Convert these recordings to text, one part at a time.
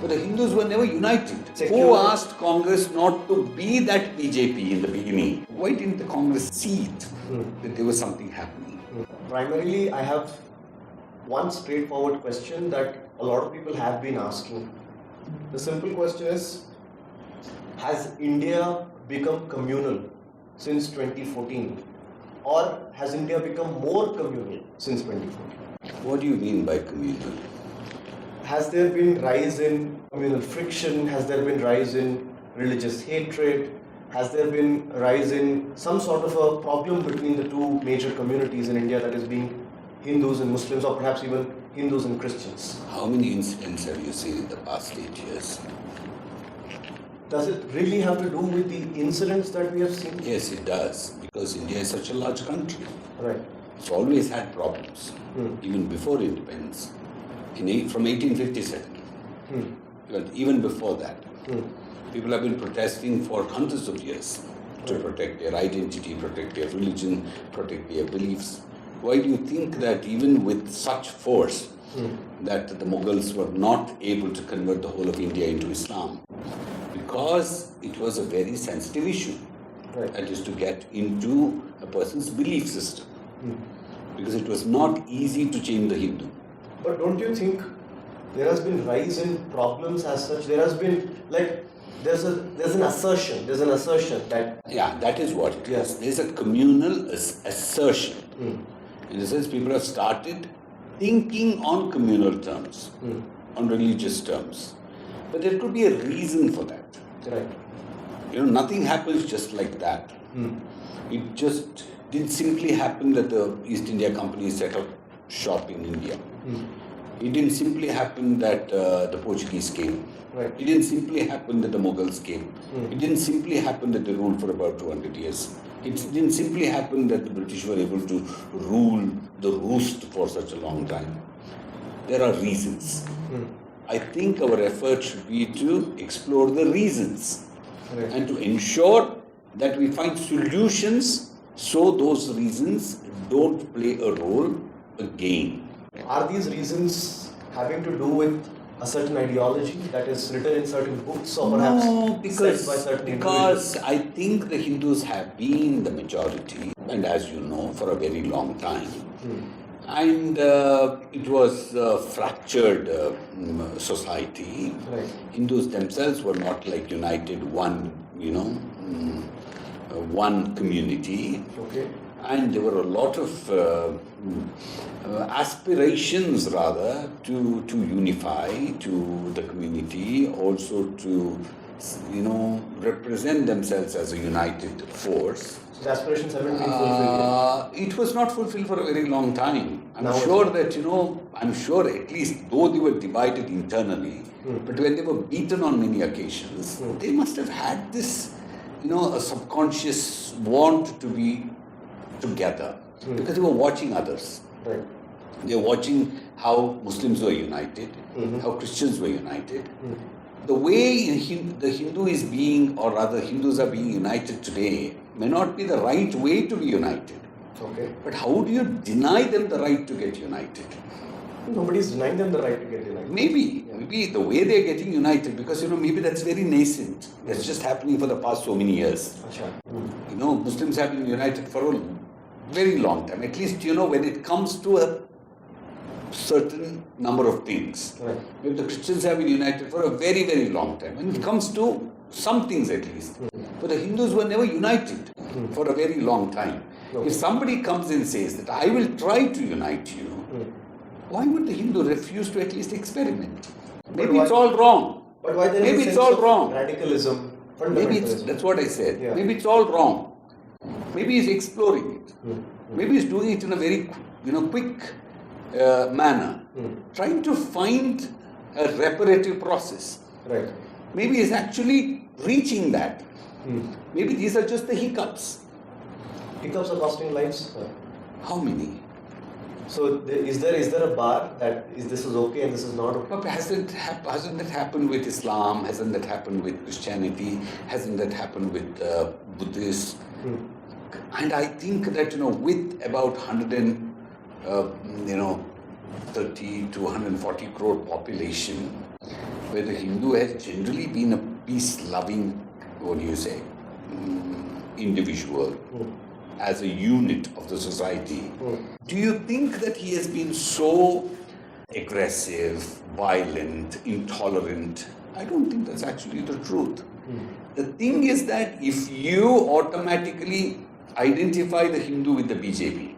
But the Hindus were never united. Secular. Who asked Congress not to be that BJP in the beginning? Why didn't the Congress see it that there was something happening? Primarily, I have one straightforward question that a lot of people have been asking. The simple question is, has India become communal since 2014? Or has India become more communal since 2014? What do you mean by communal? Has there been rise in communal friction? Has there been rise in religious hatred? Has there been rise in some sort of a problem between the two major communities in India, that is being Hindus and Muslims, or perhaps even Hindus and Christians? How many incidents have you seen in the past 8 years? Does it really have to do with the incidents that we have seen? Yes, it does, because India is such a large country. Right. It's always had problems, even before independence. From 1857, but even before that, people have been protesting for hundreds of years to protect their identity, protect their religion, protect their beliefs. Why do you think that even with such force that the Mughals were not able to convert the whole of India into Islam? Because it was a very sensitive issue. Right. That is to get into a person's belief system. Because it was not easy to change the Hindu. But don't you think there has been rise in problems as such? There has been, like, there's an assertion that... Yeah, that is what it Yes. is. There's a communal assertion. In the sense, people have started thinking on communal terms, on religious terms. But there could be a reason for that. Right. Nothing happens just like that. It just didn't simply happen that the East India Company set up shop in India. It didn't simply happen that the Portuguese came. Right. It didn't simply happen that the Mughals came. It didn't simply happen that they ruled for about 200 years. It didn't simply happen that the British were able to rule the roost for such a long time. There are reasons. I think our effort should be to explore the reasons and to ensure that we find solutions so those reasons don't play a role again. Are these reasons having to do with a certain ideology that is written in certain books, or perhaps said by certain because I think the Hindus have been the majority, and as you know, for a very long time. And it was a fractured society. Right. Hindus themselves were not like united one, one community. Okay. And there were a lot of aspirations, rather, to unify, to the community, also to, represent themselves as a united force. So the aspirations haven't been fulfilled yet. It was not fulfilled for a very long time. I'm Now sure at least, though they were divided internally, but when they were beaten on many occasions, they must have had this, a subconscious want to be together, because they were watching others. Right. They were watching how Muslims were united, how Christians were united. The way the Hindu is being, or rather Hindus are being united today, may not be the right way to be united. Okay. But how do you deny them the right to get united? Nobody is denying them the right to get united. Maybe the way they are getting united, because maybe that's very nascent. That's just happening for the past so many years. Achha. Muslims have been united for a very long time. At least, when it comes to a certain number of things. Right. Maybe the Christians have been united for a very, very long time. When it comes to some things at least. But the Hindus were never united for a very long time. Okay. If somebody comes and says that I will try to unite you, why would the Hindu refuse to at least experiment? Maybe it's all wrong. But why there is Maybe a it's sense all of wrong. radicalism, Maybe fundamentalism? that's what I said. Yeah. Maybe it's all wrong. Maybe he's exploring it. Maybe he's doing it in a very, quick manner, trying to find a reparative process. Right. Maybe he's actually reaching that. Maybe these are just the hiccups. Hiccups are costing lives. How many? So is there a bar that this is okay and this is not okay? But hasn't that happened with Islam? Hasn't that happened with Christianity? Hasn't that happened with Buddhists? And I think that with about 130 to 140 crore population, where the Hindu has generally been a peace-loving, individual, as a unit of the society. Do you think that he has been so aggressive, violent, intolerant? I don't think that's actually the truth. The thing is that if you automatically identify the Hindu with the BJP,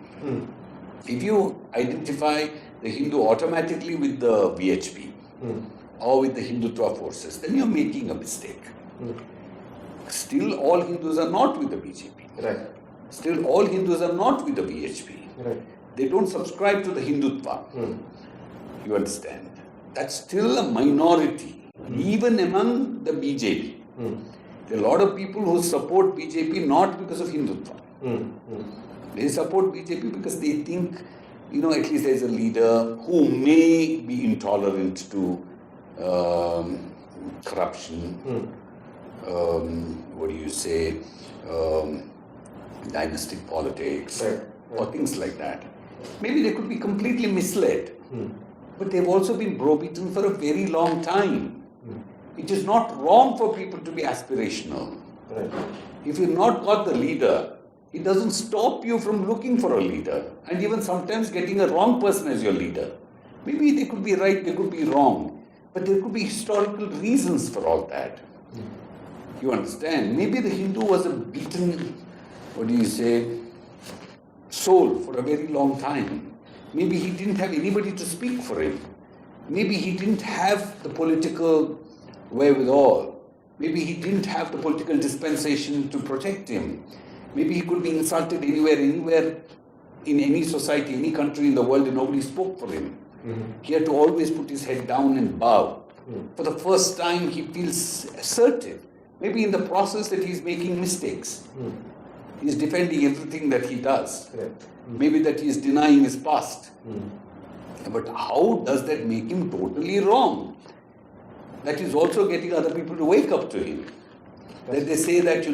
if you identify the Hindu automatically with the VHP or with the Hindutva forces, then you're making a mistake. Still, all Hindus are not with the BJP. Right. Still, all Hindus are not with the VHP. Right. They don't subscribe to the Hindutva. You understand? That's still a minority, even among the BJP. There are a lot of people who support BJP not because of Hindutva. They support BJP because they think, at least there's a leader who may be intolerant to corruption, dynastic politics, or things like that. Maybe they could be completely misled, but they've also been browbeaten for a very long time. It is not wrong for people to be aspirational. Right. If you've not got the leader, it doesn't stop you from looking for a leader, and even sometimes getting a wrong person as your leader. Maybe they could be right, they could be wrong, but there could be historical reasons for all that. You understand? Maybe the Hindu was a beaten, soul for a very long time. Maybe he didn't have anybody to speak for him. Maybe he didn't have the political wherewithal. Maybe he didn't have the political dispensation to protect him. Maybe he could be insulted anywhere, in any society, any country in the world, and nobody spoke for him. He had to always put his head down and bow. For the first time, he feels assertive. Maybe in the process that he's making mistakes. He's defending everything that he does. Maybe that he's denying his past. But how does that make him totally wrong? That is also getting other people to wake up to him. That they say that,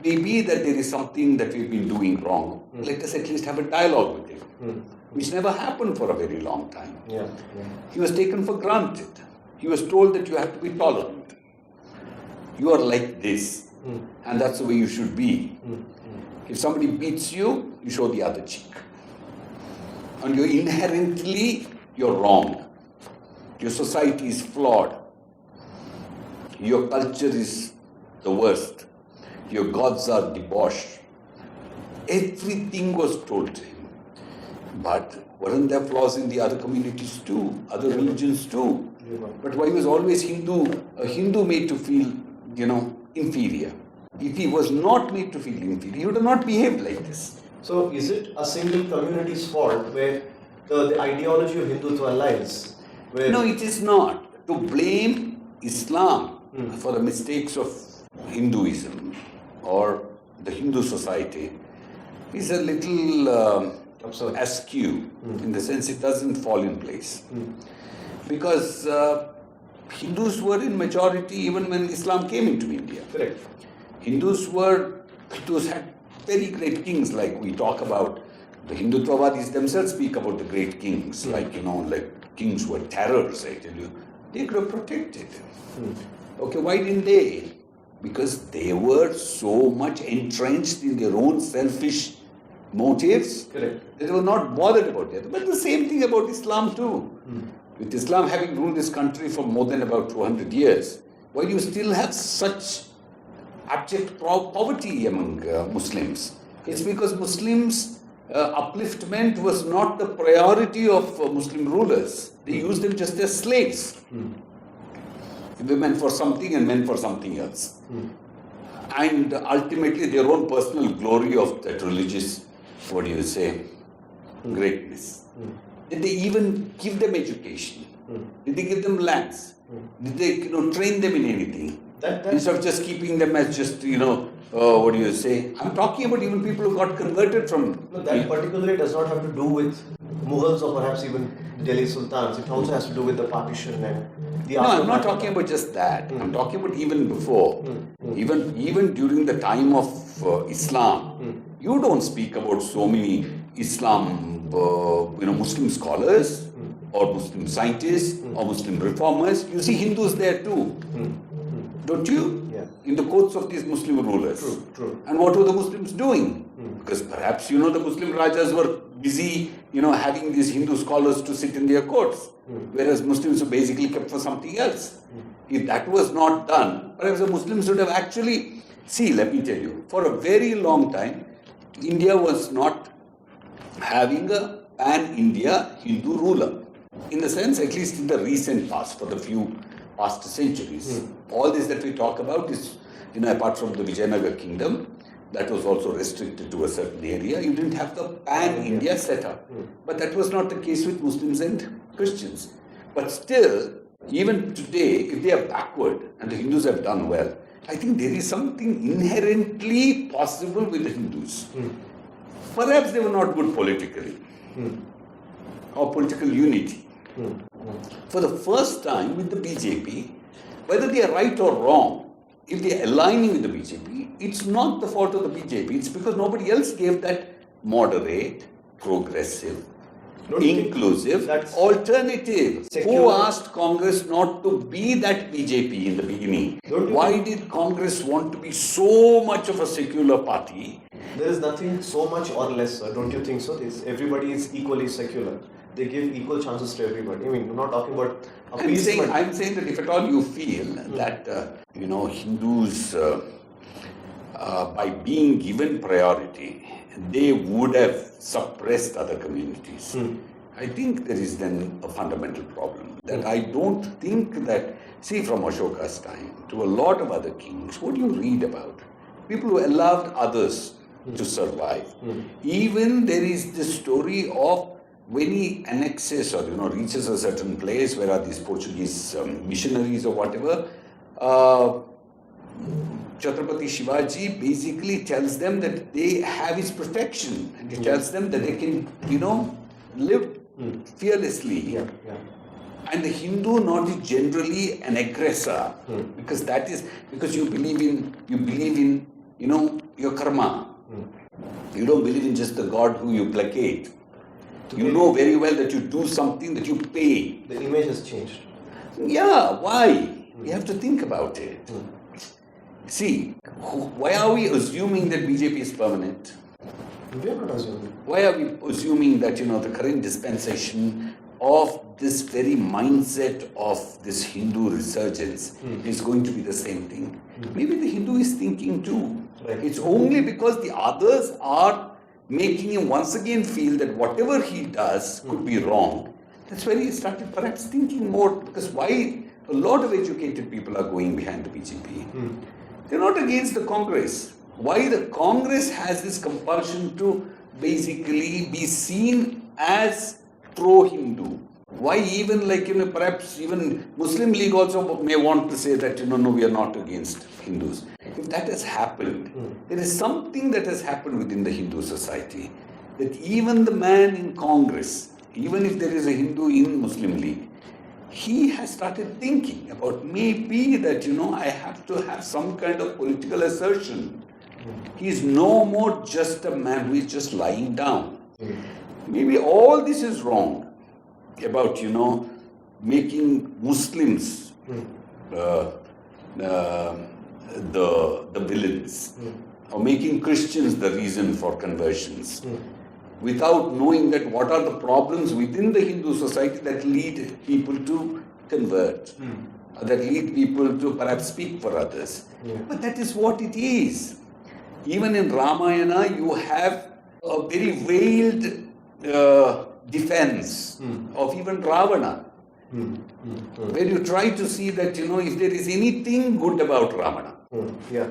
maybe that there is something that we've been doing wrong. Let us at least have a dialogue with him. Which never happened for a very long time. He was taken for granted. He was told that you have to be tolerant. You are like this, and that's the way you should be. If somebody beats you, you show the other cheek. And you're wrong. Your society is flawed. Your culture is the worst. Your gods are debauched. Everything was told to him. But weren't there flaws in the other communities too, other religions too? But why was always a Hindu made to feel, inferior? If he was not made to feel inferior, he would have not behaved like this. So is it a single community's fault where the ideology of Hindutva lies? No, it is not. To blame Islam for the mistakes of Hinduism or the Hindu society is a little askew, in the sense it doesn't fall in place. Because Hindus were in majority even when Islam came into India. Correct. Hindus had very great kings, like we talk about. The Hindutvavadis themselves speak about the great kings, like kings were terrors, I tell you. They could have protected. Okay, why didn't they? Because they were so much entrenched in their own selfish motives. Correct. They were not bothered about that. But the same thing about Islam too. With Islam having ruled this country for more than about 200 years, why do you still have such abject poverty among Muslims? It's because Muslims' upliftment was not the priority of Muslim rulers. They used them just as slaves. Women for something and men for something else. And ultimately their own personal glory of that religious, greatness. Did they even give them education? Did they give them lands? Did they train them in anything? Instead of just keeping them as just, I'm talking about even people who got converted from... No, that particularly does not have to do with Mughals or perhaps even Delhi Sultans. It also has to do with the partition and the... No, I'm not talking about just that. I'm talking about even before. Even during the time of Islam, you don't speak about so many Muslim scholars. or Muslim scientists or Muslim reformers, you see Hindus there too. Don't you? Yeah. In the courts of these Muslim rulers. True. And what were the Muslims doing? Because perhaps, the Muslim Rajas were busy, having these Hindu scholars to sit in their courts, whereas Muslims were basically kept for something else. If that was not done, perhaps the Muslims would have actually, let me tell you, for a very long time, India was not having a pan-India Hindu ruler. In the sense, at least in the recent past, for the few past centuries. All this that we talk about is, apart from the Vijayanagar kingdom, that was also restricted to a certain area. You didn't have the pan-India setup. But that was not the case with Muslims and Christians. But still, even today, if they are backward and the Hindus have done well, I think there is something inherently possible with the Hindus. Perhaps they were not good politically or political unity. For the first time with the BJP, whether they are right or wrong, if they are aligning with the BJP, it's not the fault of the BJP. It's because nobody else gave that moderate, progressive, inclusive alternative. Who asked Congress not to be that BJP in the beginning? Why did Congress want to be so much of a secular party? There is nothing so much or less, sir. Don't you think so? Everybody is equally secular. They give equal chances to everybody. I mean, we're not talking about appeasement. I'm saying that if at all you feel that, Hindus, by being given priority, they would have suppressed other communities. I think there is then a fundamental problem. That I don't think that, from Ashoka's time to a lot of other kings, what do you read about? People who allowed others to survive. Even there is this story of when he annexes or reaches a certain place where are these Portuguese missionaries or whatever, Chhatrapati Shivaji basically tells them that they have his protection, and he tells them that they can, live fearlessly. Yeah. And the Hindu not is generally an aggressor, because that is because you believe in your karma. You don't believe in just the God who you placate. You know very well that you do something that you pay. The image has changed. Yeah, why? We have to think about it. Why are we assuming that BJP is permanent? We are not assuming. Why are we assuming that, the current dispensation of this very mindset of this Hindu resurgence is going to be the same thing? Maybe the Hindu is thinking too. Right. It's only because the others are making him once again feel that whatever he does could be wrong. That's where he started perhaps thinking more, because why a lot of educated people are going behind the BJP. They're not against the Congress. Why the Congress has this compulsion to basically be seen as pro-Hindu. Why even perhaps even Muslim League also may want to say that, no, we are not against Hindus. If that has happened, there is something that has happened within the Hindu society, that even the man in Congress, even if there is a Hindu in Muslim League, he has started thinking about maybe that, I have to have some kind of political assertion. He is no more just a man who is just lying down. Maybe all this is wrong about, making Muslims the villains, or making Christians the reason for conversions, without knowing that what are the problems within the Hindu society that lead people to convert, that lead people to perhaps speak for others. But that is what it is. Even in Ramayana, you have a very veiled defense of even Ravana, where you try to see that, if there is anything good about Ravana. Yeah.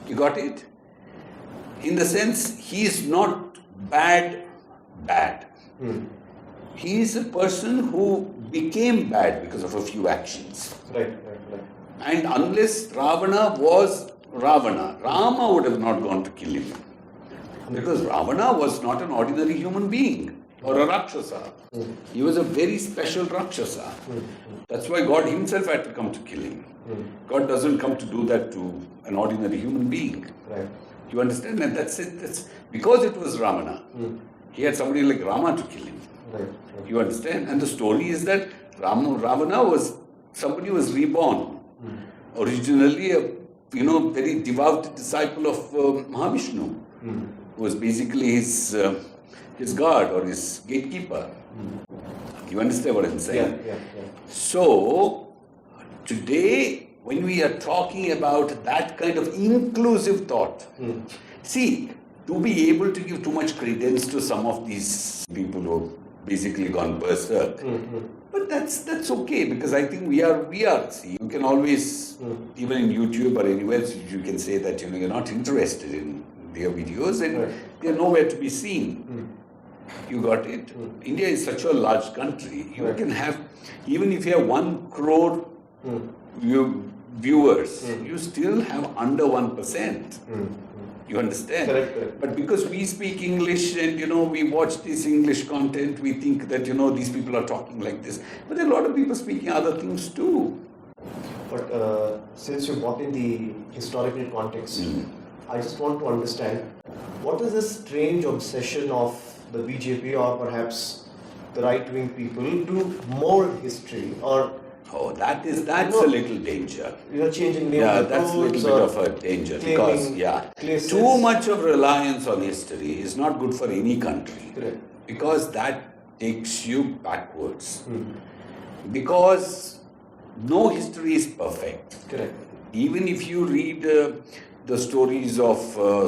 You got it? In the sense, he is not bad. He is a person who became bad because of a few actions. Right. And unless Ravana was Ravana, Rama would have not gone to kill him. Because Ravana was not an ordinary human being or a Rakshasa. He was a very special Rakshasa. That's why God himself had to come to kill him. God doesn't come to do that to an ordinary human being. Right. You understand? And that's it. That's because it was Ravana. He had somebody like Rama to kill him. Right. You understand? And the story is that Ravana was somebody who was reborn. Originally a very devout disciple of Mahavishnu, who was basically his guard or his gatekeeper. You understand what I'm saying? Yeah. So, today, when we are talking about that kind of inclusive thought, see, to be able to give too much credence to some of these people who have basically gone berserk, but that's okay, because I think we are. See, you can always, even in YouTube or anywhere, you can say that you're not interested in their videos and they're nowhere to be seen. You got it? India is such a large country. You can have, even if you have 1 crore viewers, you still have under 1%. You understand? Correct. But because we speak English and we watch this English content, we think that these people are talking like this. But there are a lot of people speaking other things too. But since you brought in the historical context, I just want to understand, what is this strange obsession of the BJP or perhaps the right-wing people to mold history, or that's a little danger. Changing names. Yeah, that's a little bit of a danger, because too much of reliance on history is not good for any country. Correct. Because that takes you backwards. Because no history is perfect. Correct. Even if you read the stories of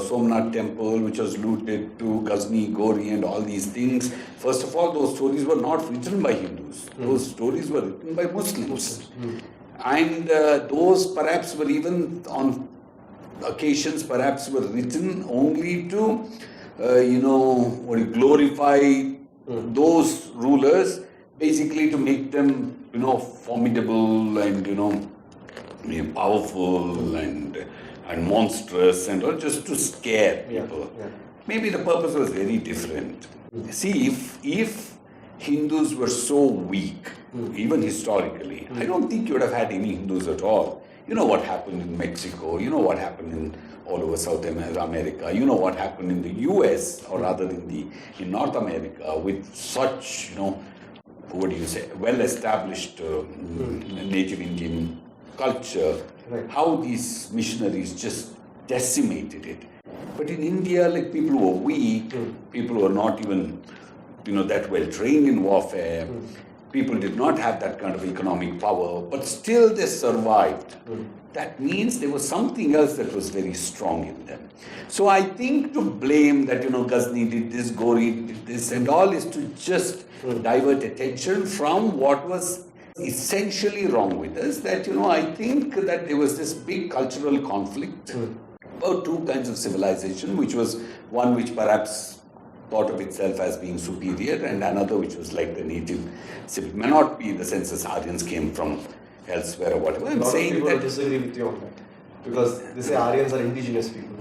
Somnath temple, which was looted, to Ghazni, Gori and all these things, first of all, those stories were not written by Hindus. Those stories were written by Muslims. And those perhaps were even on occasions perhaps were written only to, glorify those rulers, basically to make them, formidable and, powerful and monstrous and all, just to scare people. Maybe the purpose was very different. See, if Hindus were so weak, even historically, I don't think you would have had any Hindus at all. You know what happened in Mexico, you know what happened in all over South America, you know what happened in the US, or rather in North America, with such, well-established native Indian culture, how these missionaries just decimated it. But in India, like, people who are weak, people who are not even, that well trained in warfare, people did not have that kind of economic power, but still they survived. That means there was something else that was very strong in them. So I think to blame that, Ghazni did this, Gori did this and all, is to just divert attention from what was essentially wrong with us. That, I think that there was this big cultural conflict about two kinds of civilization, which was one which perhaps thought of itself as being superior, and another which was like the native. It may not be in the sense that Aryans came from elsewhere or whatever. I'm saying that. I disagree with you on that, because they say Aryans are indigenous people.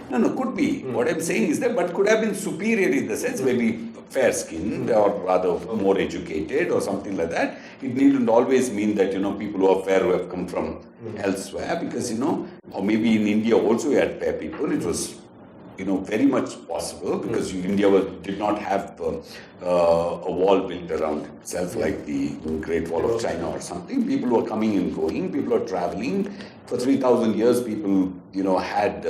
No, could be. What I'm saying is that, but could have been superior in the sense, maybe fair-skinned or rather more educated or something like that. It needn't always mean that, people who are fair who have come from elsewhere, because, or maybe in India also you had fair people. It was, very much possible, because India did not have a wall built around itself like the Great Wall of China or something. People were coming and going, people were traveling. For 3,000 years, people, had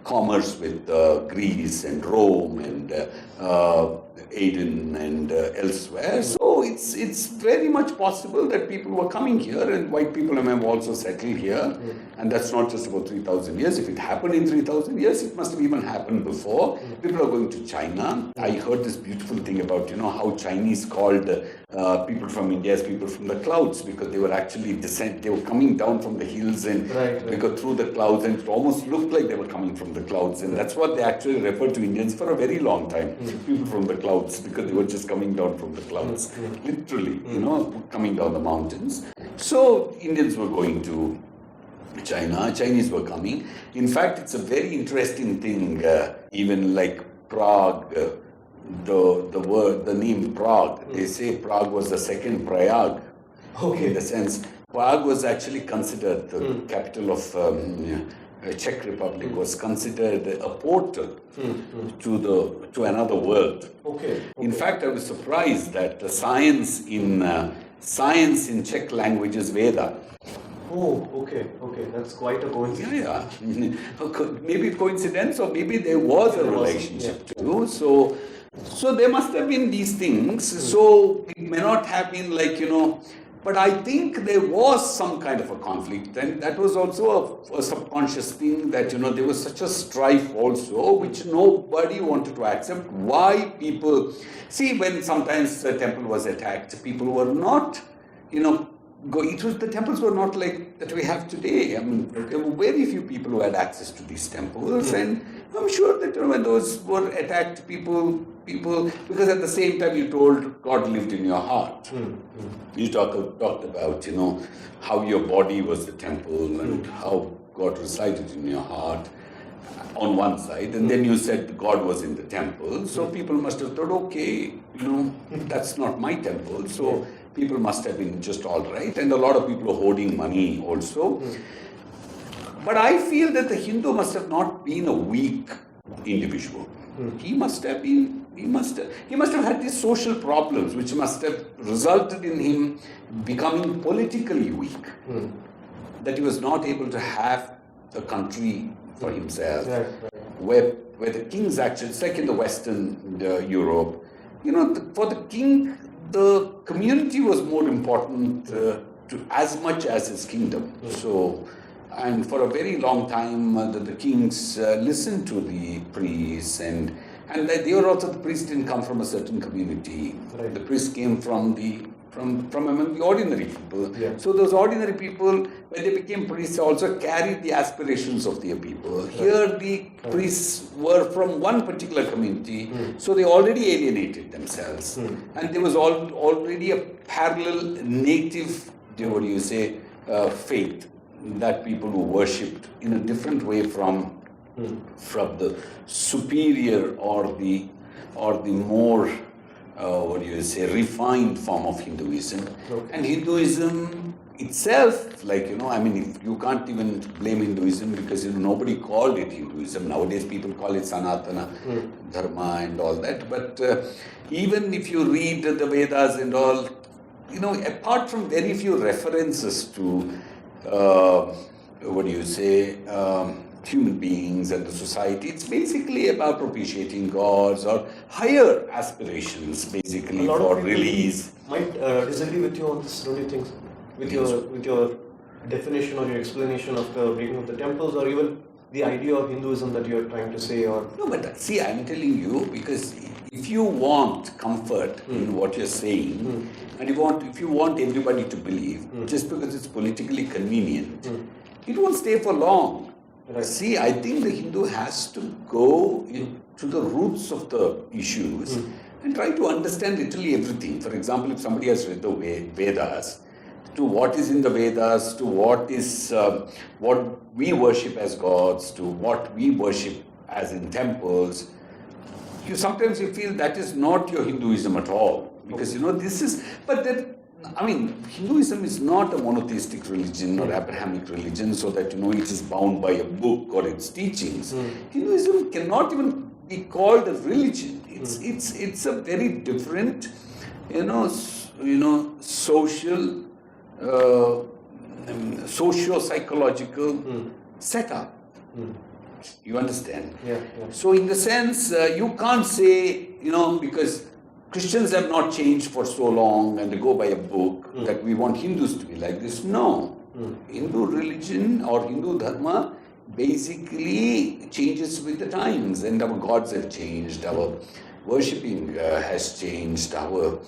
commerce with Greece and Rome and Aden and elsewhere. So it's very much possible that people were coming here, and white people have also settled here. And that's not just about 3,000 years. If it happened in 3,000 years, it must have even happened before. People are going to China. I heard this beautiful thing about, how Chinese called people from India as people from the clouds, because they were actually they were coming down from the hills and they go through the clouds, and it almost looked like they were coming from the clouds. And that's what they actually referred to Indians for a very long time, people from the clouds, because they were just coming down from the clouds, literally, coming down the mountains. So Indians were going to China, Chinese were coming. In fact, it's a very interesting thing, even like Prague, the name Prague, they say Prague was the second Prayag. Okay. In the sense, Prague was actually considered the capital of Czech Republic was considered a portal to another world. Okay. In fact, I was surprised that the science in Czech language is Veda. Oh, okay, that's quite a coincidence. Yeah. Maybe coincidence, or maybe there was a relationship too. So there must have been these things. So it may not have been like, but I think there was some kind of a conflict, and that was also a subconscious thing that, there was such a strife also, which nobody wanted to accept. Why people, see, when sometimes the temple was attacked, people were not, the temples were not like that we have today. I mean, there were very few people who had access to these temples, and I'm sure that when those were attacked, people, because at the same time you told God lived in your heart. You talked about, how your body was the temple and how God resided in your heart on one side, and then you said God was in the temple. So people must have thought, okay, that's not my temple. So people must have been just all right, and a lot of people are hoarding money also. But I feel that the Hindu must have not been a weak individual. He must have had these social problems which must have resulted in him becoming politically weak. That he was not able to have a country for himself. Where the kings actually, it's like in the Western Europe, for the king, the community was more important to as much as his kingdom. So, and for a very long time, the kings listened to the priests, and they were also, the priests didn't come from a certain community. Right. The priests came from among the ordinary people. So those ordinary people, when they became priests, also carried the aspirations of their people. Here the priests were from one particular community, so they already alienated themselves. And there was already a parallel native, faith that people who worshipped in a different way from the superior or the more refined form of Hinduism. And Hinduism itself, if you can't even blame Hinduism because nobody called it Hinduism. Nowadays people call it Sanatana Dharma and all that. But even if you read the Vedas and all, apart from very few references to human beings and the society, it's basically about propitiating gods or higher aspirations, basically, for release. Might disagree with you on this, don't you think? With your definition or your explanation of the breaking of the temples, or even the idea of Hinduism that you're trying to say, or no, but see, I'm telling you, because if you want comfort in what you're saying, and if you want everybody to believe, just because it's politically convenient, it won't stay for long. Right. See, I think the Hindu has to go to the roots of the issues and try to understand literally everything. For example, if somebody has read the Vedas, to what is in the Vedas, to what is what we worship as gods, to what we worship as in temples, sometimes you feel that is not your Hinduism at all. Because, this is, Hinduism is not a monotheistic religion or Abrahamic religion, so that, it is bound by a book or its teachings. Hinduism cannot even be called a religion. It's a very different, social, socio-psychological setup. You understand? Yeah. So in the sense, you can't say, because Christians have not changed for so long and they go by a book that we want Hindus to be like this. No. Hindu religion or Hindu dharma basically changes with the times, and our gods have changed, our worshipping has changed, our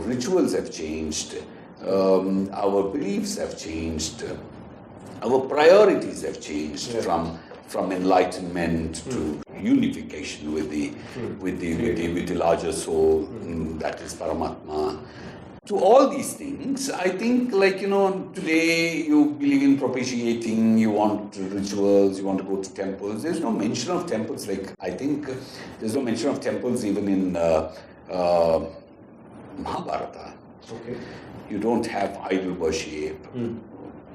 rituals have changed, our beliefs have changed, our priorities have changed from enlightenment to unification with the larger soul, that is Paramatma. To all these things, I think, today you believe in propitiating, you want rituals, you want to go to temples. There's no mention of temples. I think there's no mention of temples even in Mahabharata. Okay. You don't have idol worship.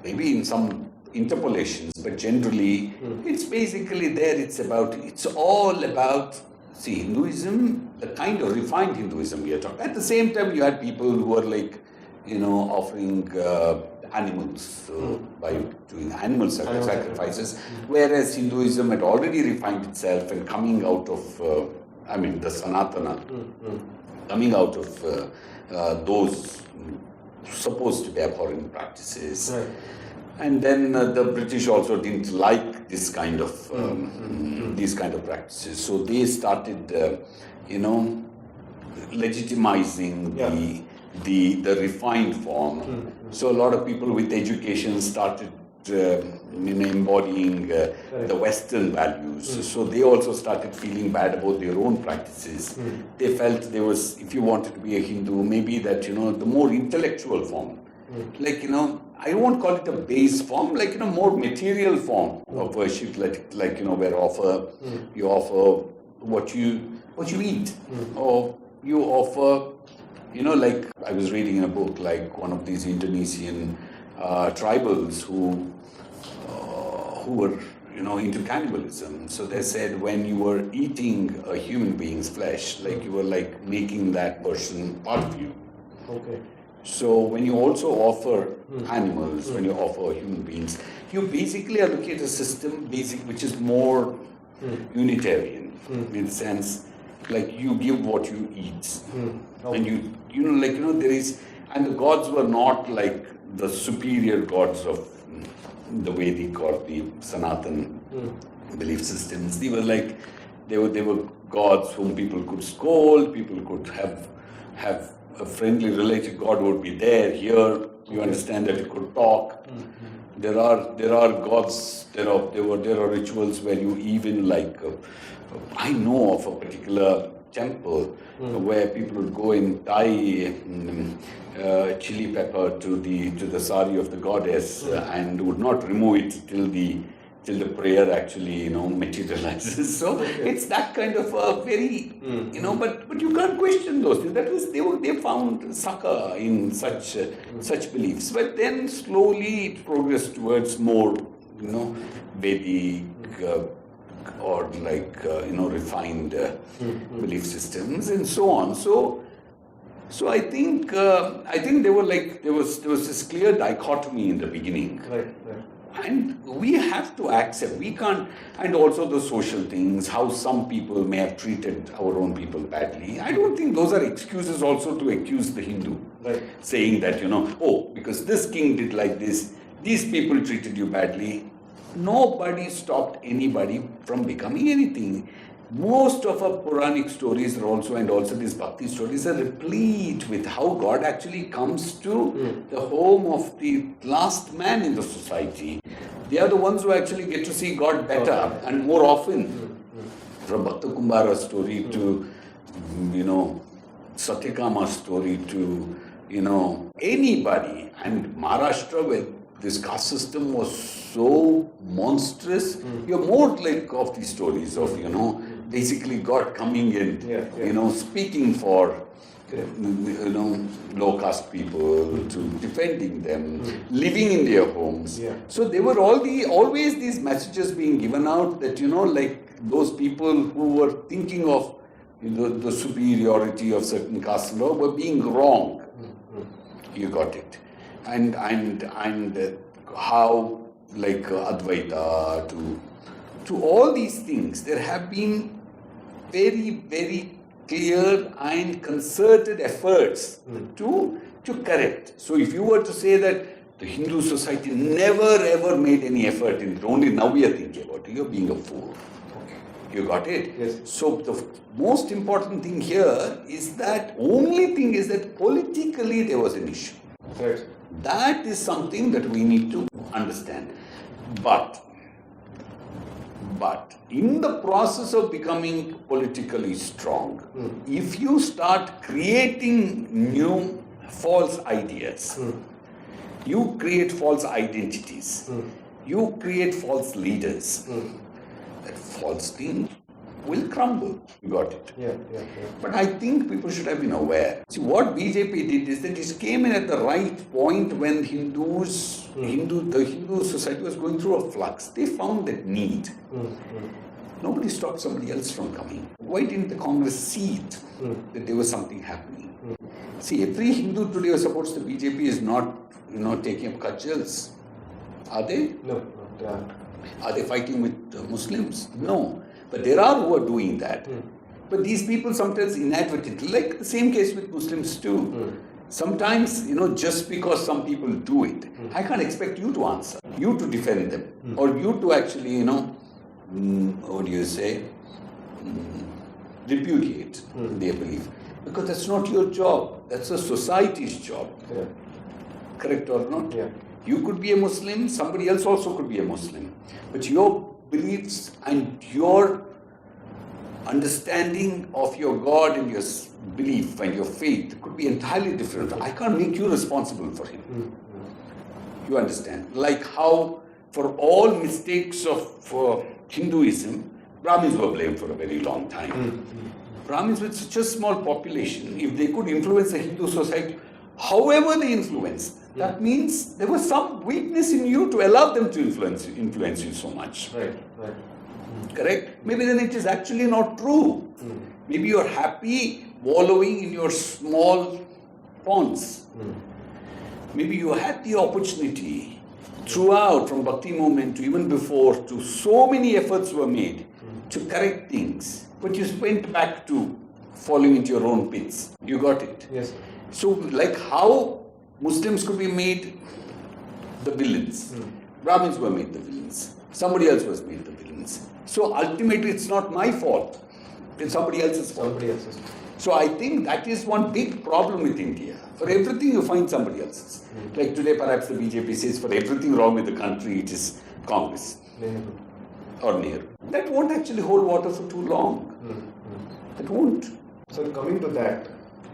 Maybe in some interpolations, but generally it's basically there. It's all about, see, Hinduism, the kind of refined Hinduism we are talking. At the same time, you had people who were like, offering animals by doing animal sacrifices, whereas Hinduism had already refined itself and coming out of, the Sanatana, coming out of those supposed to be abhorrent practices. Right. And then the British also didn't like this kind of these kind of practices, so they started, legitimizing the refined form. So a lot of people with education started embodying the Western values. So they also started feeling bad about their own practices. They felt there was, if you wanted to be a Hindu, maybe that, the more intellectual form, like, I won't call it a base form, like, more material form of worship, like where you offer what you eat, or you offer, like I was reading in a book, like one of these Indonesian tribals who were, into cannibalism. So they said when you were eating a human being's flesh, like you were like making that person part of you. Okay. So when you also offer animals, when you offer human beings, you basically are looking at a system which is more Unitarian in the sense, like you give what you eat, and there is, and the gods were not like the superior gods of the Vedic or the Sanatan belief systems. They were like, they were gods whom people could scold, people could have a friendly related god would be there. Here, you understand that you could talk. There are gods. There are rituals where you even like. I know of a particular temple where people would go and tie chili pepper to the sari of the goddess and would not remove it till the prayer actually materializes. So it's that kind of a very but you can't question those things. That was they found succor in such beliefs. But then slowly it progressed towards more Vedic or like refined belief systems and so on. So I think they were like there was this clear dichotomy in the beginning. Right. And we have to accept, we can't, and also the social things, how some people may have treated our own people badly. I don't think those are excuses also to accuse the Hindu, Right. saying that, because this king did like this, these people treated you badly. Nobody stopped anybody from becoming anything. Most of our Puranic stories are also, and also these Bhakti stories are replete with how God actually comes to the home of the last man in the society. They are the ones who actually get to see God better and more often. From Bhakta Kumbhara's story to, Satyakama's story to, anybody. And Maharashtra, where this caste system was so monstrous, you're more like of these stories of, basically God coming in, speaking for, low caste people, to defending them, living in their homes. Yeah. So there were always these messages being given out that, like those people who were thinking of the superiority of certain caste law were being wrong. You got it. And how, like Advaita, to all these things, there have been very, very clear and concerted efforts to correct. So if you were to say that the Hindu society never ever made any effort in it, only now we are thinking about it, you're being a fool. You got it? Yes. So the most important thing here is that politically there was an issue. Right. That is something that we need to understand. But in the process of becoming politically strong, if you start creating new false ideas, you create false identities, you create false leaders, that false thing will crumble. You got it? Yeah. But I think people should have been aware. See, what BJP did is that it came in at the right point when Hindus the Hindu society was going through a flux. They found that need. Nobody stopped somebody else from coming. Why didn't the Congress see it, that there was something happening? See, every Hindu today who supports the BJP is not, taking up cudgels. Are they? No, they aren't. Are they fighting with Muslims? No. But there are who are doing that. But these people sometimes inadvertently, like the same case with Muslims too. Sometimes, just because some people do it, I can't expect you to answer, you to defend them, or you to actually, what do you say, repudiate their belief. Because that's not your job, that's a society's job. Yeah. Correct or not? Yeah. You could be a Muslim, somebody else also could be a Muslim. But your beliefs and your understanding of your God and your belief and your faith could be entirely different. I can't make you responsible for him. You understand? Like how for all mistakes of Hinduism, Brahmins were blamed for a very long time. Brahmins with such a small population, if they could influence the Hindu society, however they influenced, that means there was some weakness in you to allow them to influence you so much. Right. Correct? Maybe then it is actually not true. Maybe you're happy wallowing in your small ponds. Maybe you had the opportunity throughout, from Bhakti movement to even before, to so many efforts were made to correct things, but you went back to falling into your own pits. You got it? Yes. So, like how Muslims could be made the villains, Brahmins were made the villains, somebody else was made the villains. So ultimately it's not my fault, it's somebody else's fault. So I think that is one big problem with India. For everything you find somebody else's. Like today perhaps the BJP says for everything wrong with the country it is Congress or Nehru. That won't actually hold water for too long. It won't. So coming to that,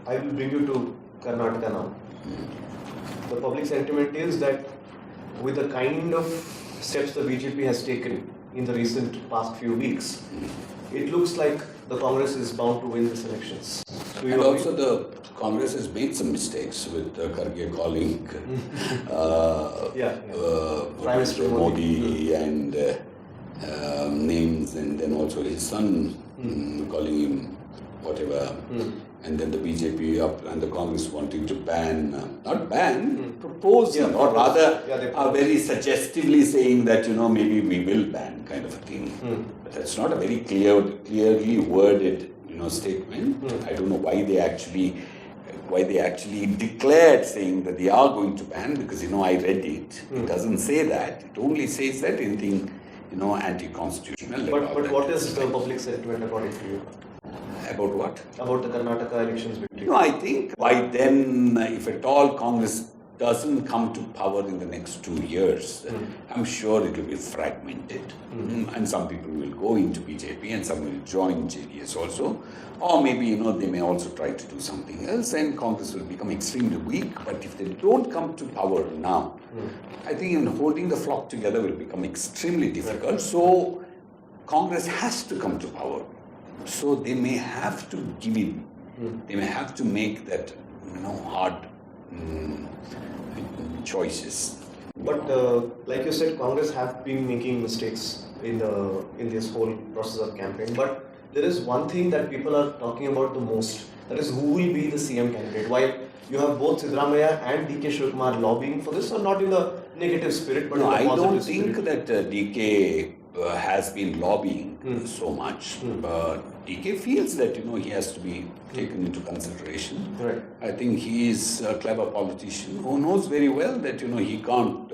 I will bring you to Karnataka now. The public sentiment is that with the kind of steps the BJP has taken in the past few weeks, it looks like the Congress is bound to win these elections. And also the Congress has made some mistakes with Kharge calling Prime Minister Modi and names, and then also his son calling him whatever. And then the BJP up and the Congress wanting to propose, or rather are very suggestively saying that, maybe we will ban kind of a thing. But that's not a very clearly worded, statement. I don't know why they actually declared saying that they are going to ban, because, I read it. It doesn't say that. It only says that anything, anti-constitutional. But what is the public sentiment according to you? About what? About the Karnataka elections victory. I think by then, if at all Congress doesn't come to power in the next 2 years, I'm sure it will be fragmented. And some people will go into BJP and some will join JDS also. Or maybe, they may also try to do something else and Congress will become extremely weak. But if they don't come to power now, I think even holding the flock together will become extremely difficult. So Congress has to come to power. So they may have to give in. They may have to make that, hard choices. But like you said, Congress have been making mistakes in this whole process of campaign. But there is one thing that people are talking about the most. That is, who will be the CM candidate? While you have both Siddaramaiah and DK Shivakumar lobbying for this, so not in the negative spirit, but in the positive spirit. I don't think that DK has been lobbying so much. DK feels that he has to be taken into consideration. Right. I think he is a clever politician who knows very well that he can't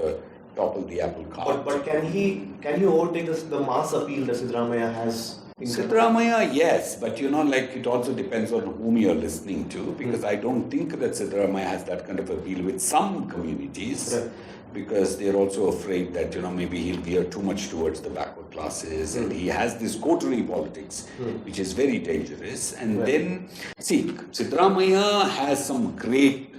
topple the apple cart. But can he overtake the mass appeal that Siddaramaiah has? Siddaramaiah, yes, but it also depends on whom you're listening to, because I don't think that Siddaramaiah has that kind of appeal with some communities. Right. Because they're also afraid that, maybe he'll veer too much towards the backward classes, and he has this coterie politics, which is very dangerous. And then, Siddaramaiah has some great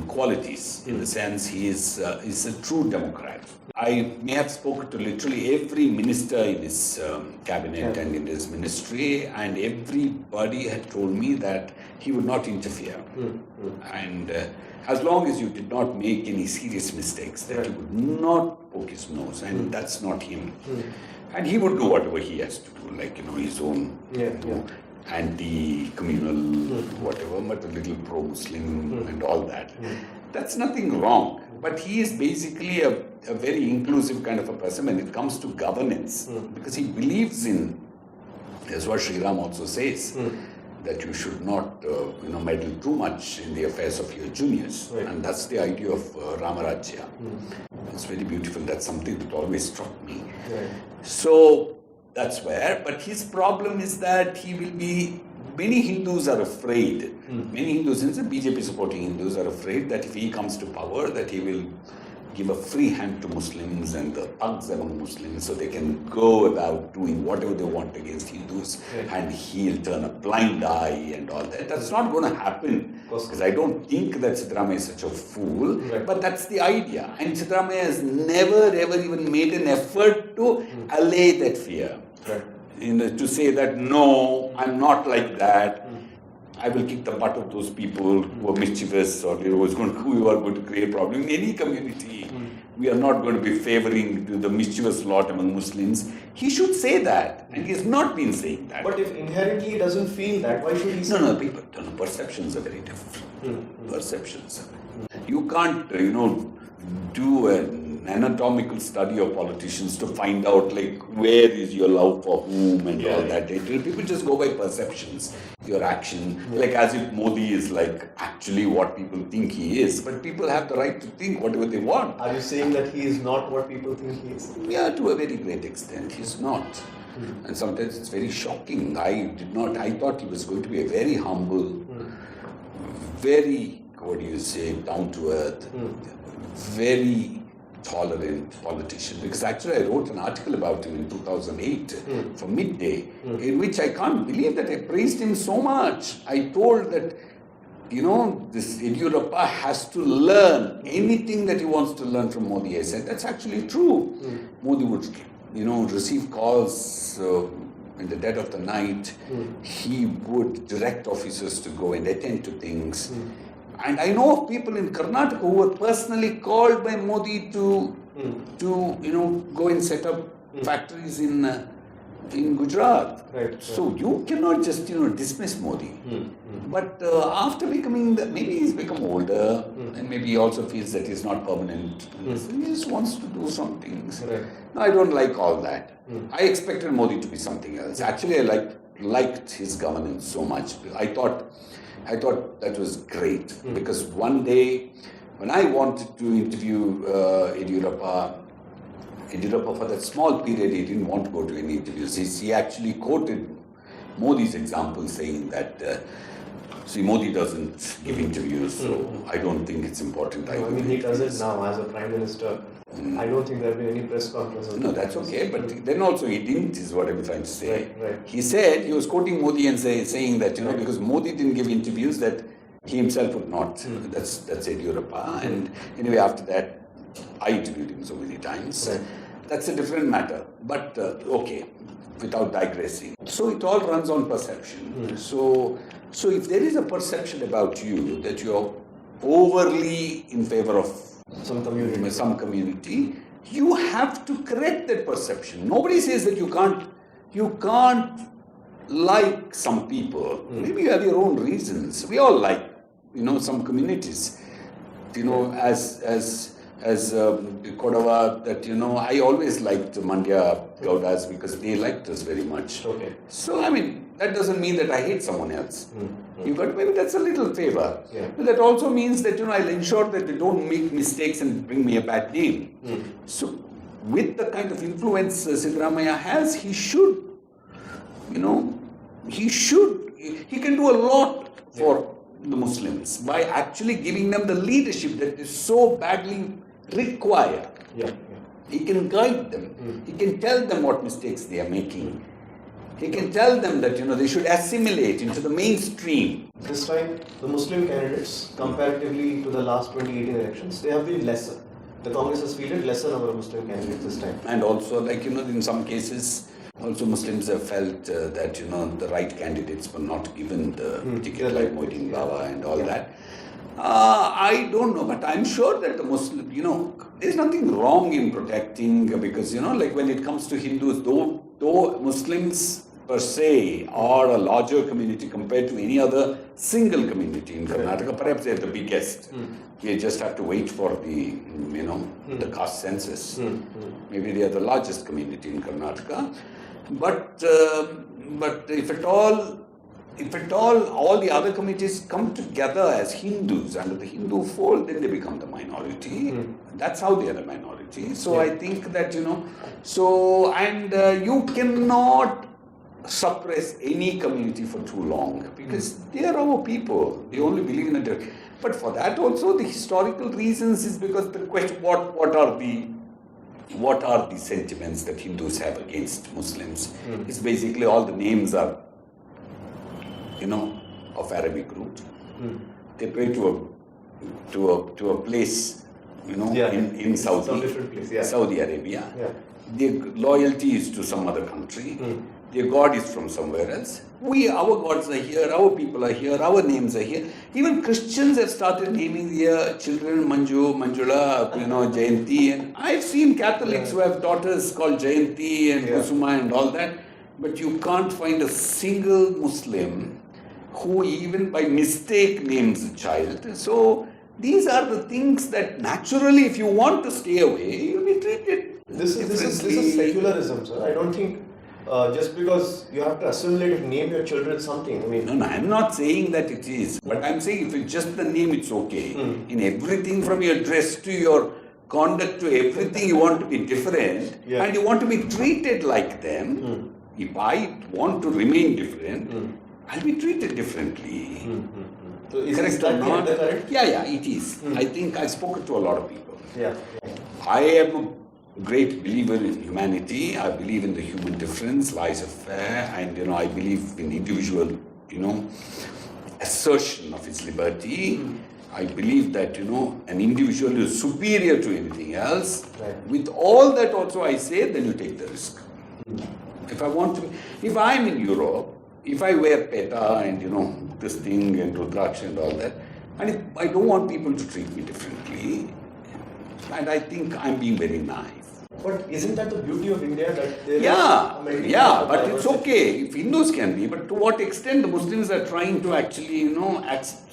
qualities, in the sense he is a true Democrat. I may have spoken to literally every minister in his cabinet and in his ministry, and everybody had told me that he would not interfere. And as long as you did not make any serious mistakes, that he would not poke his nose, and that's not him. And he would do whatever he has to do, like, his own anti-communal whatever, but a little pro-Muslim and all that. That's nothing wrong. But he is basically a very inclusive kind of a person when it comes to governance, because he believes in, that's what Sri Ram also says, that you should not meddle too much in the affairs of your juniors. And that's the idea of Ramarajya. It's very beautiful. That's something that always struck me. So that's where, but his problem is that he will be, many Hindus are afraid, many Hindus, since the BJP supporting Hindus are afraid that if he comes to power, that he will give a free hand to Muslims and the thugs among Muslims, so they can go about doing whatever they want against Hindus, and he'll turn a blind eye and all that. That's not going to happen, because I don't think that Siddaramaiah is such a fool, but that's the idea. And Siddaramaiah has never ever even made an effort to allay that fear. To say that, no, I'm not like that. I will kick the butt of those people who are mischievous or who are going to create a problem in any community. We are not going to be favoring the mischievous lot among Muslims. He should say that, and he has not been saying that. But if inherently he doesn't feel that, why should he say No, people, perceptions are very different. Perceptions. You can't, do an anatomical study of politicians to find out, like, where is your love for whom and all that. People just go by perceptions, your action, like as if Modi is like actually what people think he is. But people have the right to think whatever they want. Are you saying that he is not what people think he is? Yeah, to a very great extent, he's not. And sometimes it's very shocking. I thought he was going to be a very humble, very, down to earth, very tolerant politician, because actually I wrote an article about him in 2008 for Midday, in which I can't believe that I praised him so much. I told that, this Yediyurappa has to learn anything that he wants to learn from Modi. I said, that's actually true. Modi would, receive calls in the dead of the night. He would direct officers to go and attend to things. And I know of people in Karnataka who were personally called by Modi to go and set up factories in Gujarat. So you cannot just dismiss Modi. But after becoming, maybe he's become older, and maybe he also feels that he's not permanent. So he just wants to do some things. No, I don't like all that. I expected Modi to be something else. Actually, I liked his governance so much. I thought that was great, because one day when I wanted to interview Yediyurappa for that small period, he didn't want to go to any interviews. He actually quoted Modi's example, saying that, Modi doesn't give interviews, so I don't think it's important. He does it now as a Prime Minister. I don't think there will be any press conference. No, that's okay, but then also he didn't, is what I'm trying to say. He said, he was quoting Modi and saying that, because Modi didn't give interviews, that he himself would not. That's Yediyurappa. And anyway, after that, I interviewed him so many times. That's a different matter. But okay, without digressing. So it all runs on perception. So if there is a perception about you that you're overly in favor of some community, you have to correct that perception. Nobody says that you can't like some people. Maybe you have your own reasons. We all like, some communities. As Kodava, that, I always liked Mandya Gaudas because they liked us very much. So, that doesn't mean that I hate someone else. But maybe that's a little favor. But that also means that, I'll ensure that they don't make mistakes and bring me a bad name. So, with the kind of influence Siddaramaiah has, he can do a lot for the Muslims by actually giving them the leadership that is so badly required. He can guide them. He can tell them what mistakes they are making. He can tell them that, they should assimilate into the mainstream. This time, the Muslim candidates, comparatively to the last 2018 elections, they have been lesser. the Congress has fielded lesser number of Muslim candidates this time. And also, like, in some cases, also Muslims have felt that, the right candidates were not given the ticket, like Moeddin Baba and all that. I don't know, but I'm sure that the Muslim, there's nothing wrong in protecting, because, like when it comes to Hindus, though Muslims per se are a larger community compared to any other single community in Karnataka, perhaps they're the biggest. We just have to wait for the, the caste census. Maybe they are the largest community in Karnataka. But if at all, all the other communities come together as Hindus under the Hindu fold, then they become the minority. That's how they are the minority. So I think that, you cannot suppress any community for too long, because they are our people. They only believe in it. But for that also, the historical reasons is because the question, what are the sentiments that Hindus have against Muslims? It's basically all the names are, of Arabic root. They pray to a place, in Saudi Arabia. Their loyalty is to some other country. Their God is from somewhere else. Our gods are here, our people are here, our names are here. Even Christians have started naming their children Manju, Manjula, Jayanti. And I've seen Catholics who have daughters called Jayanti and Kusuma and all that. But you can't find a single Muslim who even by mistake names a child. So these are the things that naturally, if you want to stay away, you'll be treated. This is secularism, sir. I don't think just because you have to assimilate and name your children something. No, I'm not saying that it is. But I'm saying if it's just the name, it's okay. In everything from your dress to your conduct to everything, you want to be different. And you want to be treated like them. If I want to remain different, I'll be treated differently. So is that not correct? Yeah, it is. I think I've spoken to a lot of people. I am a great believer in humanity. I believe in the human difference, lies affair, and I believe in individual, assertion of his liberty. I believe that, an individual is superior to anything else. With all that also I say, then you take the risk. If I'm in Europe, if I wear peta and, this thing and Rudraksh and all that, and if I don't want people to treat me differently, and I think I'm being very naive. But isn't that the beauty of India, that there is but it's okay if Hindus can be, but to what extent the Muslims are trying to actually,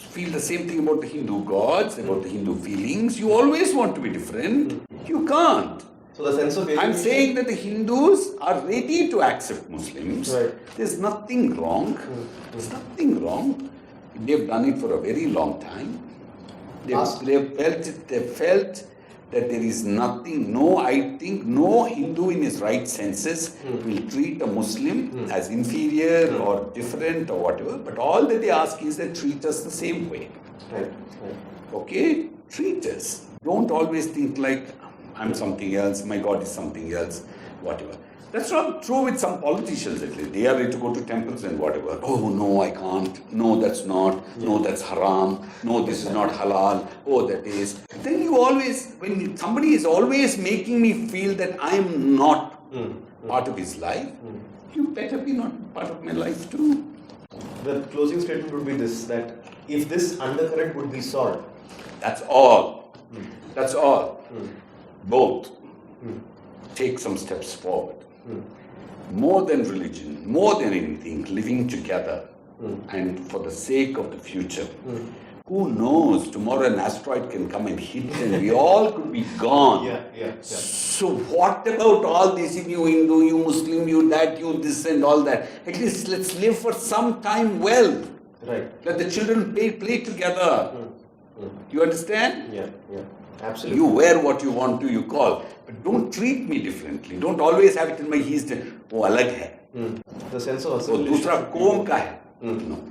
feel the same thing about the Hindu gods, about the Hindu feelings. You always want to be different. You can't. So the sense of I'm saying that the Hindus are ready to accept Muslims. There's nothing wrong. There's nothing wrong. They've done it for a very long time. They've felt that there is nothing, I think no Hindu in his right senses will treat a Muslim as inferior or different or whatever, but all that they ask is that treat us the same way. Okay? Treat us. Don't always think like, I'm something else, my God is something else, whatever. That's not true with some politicians at least. They are ready to go to temples and whatever. Oh, no, I can't. No, that's not. No, that's haram. No, this is not halal. Oh, that is. Then you always, when somebody is always making me feel that I'm not part of his life, you better be not part of my life too. The closing statement would be this, that if this undercurrent would be solved. That's all. That's all. Both. Take some steps forward. More than religion, more than anything, living together and for the sake of the future. Who knows, tomorrow an asteroid can come and hit and we all could be gone. So what about all this, you Hindu, you Muslim, you that, you this and all that? At least let's live for some time well. Let the children play together. You understand? Absolutely. You wear what you want to, you call. But don't treat me differently. Don't always have it in my he's oh, alag hai. The sense of assimilation. Dusra kaum ka hai. No.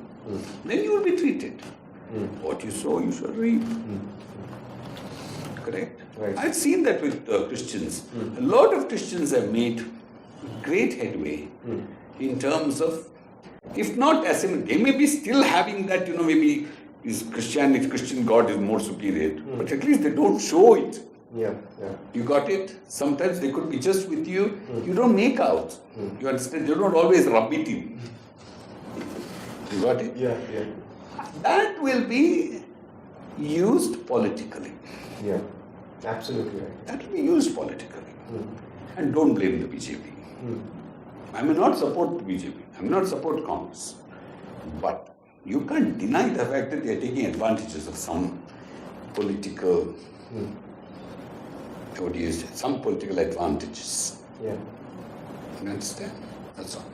Then you will be treated. What you sow, you shall reap. Correct? I've seen that with Christians. A lot of Christians have made great headway in terms of, if not assimilation, they may be still having that, maybe Christian God is more superior, but at least they don't show it. Yeah, yeah. You got it? Sometimes they could be just with you. You don't make out. You understand? You don't always rub it in. You got it? Yeah, yeah. That will be used politically. Yeah, absolutely right. That will be used politically. And don't blame the BJP. I may not support BJP. I may not support Congress. But you can't deny the fact that they are taking advantages of some political, what do you say, some political advantages. Yeah. You understand? That's all.